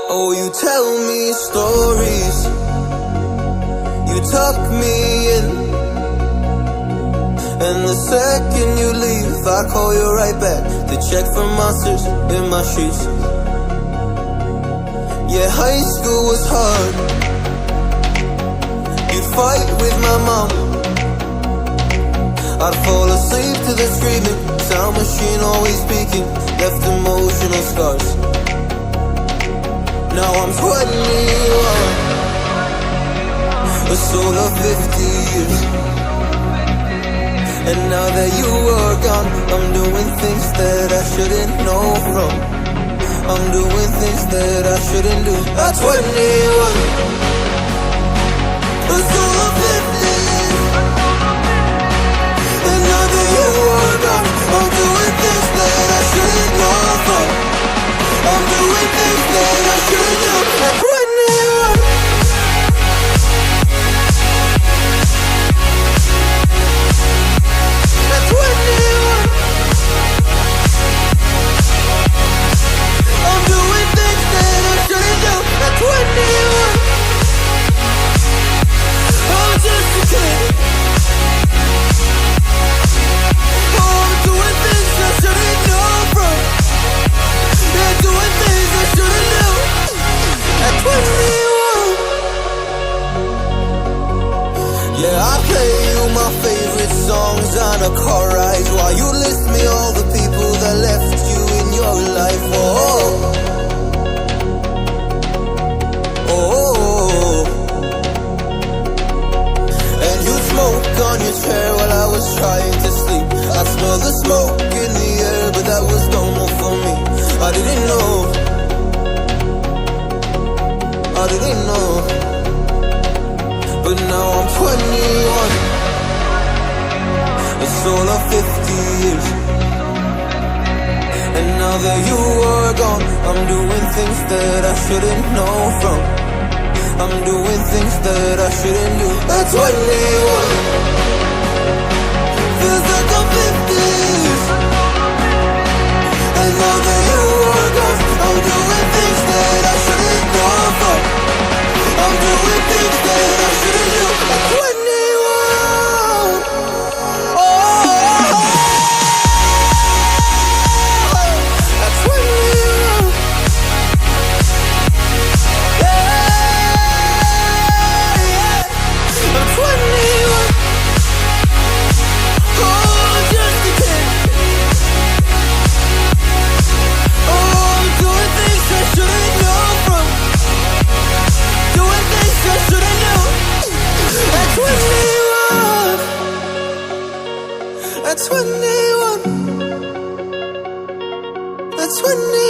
Oh, you tell me stories, you tuck me in, and the second you leave, I call you right back to check for monsters in my sheets. Yeah, high school was hard. You'd fight with my mom, I'd fall asleep to the screaming, sound machine always speaking, left emotional scars. Now I'm 21, a soul of 50 years. And now that you are gone, I'm doing things that I shouldn't know from. I'm doing things that I shouldn't do. At 21, a soul of 50 years. And now that you are gone, I'm doing things that I shouldn't know from. I'm doing things that I shouldn't do. At 21. At 21. I'm doing things that I shouldn't do. At 21. I'm just a kid. Oh, I'm doing things I shouldn't know from. Yeah, doing things I shouldn't do. At 21. Yeah, I play you my favorite songs on a car ride while you list me all the people that left you in your life. Oh, oh. And you smoke on your chair while I was trying to sleep. I smell the smoke in the air, but that was normal for me. I didn't know, I didn't know. But now I'm 21, a soul of 50 years. And now that you are gone, I'm doing things that I shouldn't know from. I'm doing things that I shouldn't do. At 21, feels like I'm 50 years. And now that you are gone, I'm doing things that I shouldn't know from. I'm doing things that I shouldn't do. At 21. Oh, at 21. Yeah. I'm 21. Oh, just a kid. Oh, I'm doing things I shouldn't know from. Doing things I shouldn't know. At 21. At 21. At 21.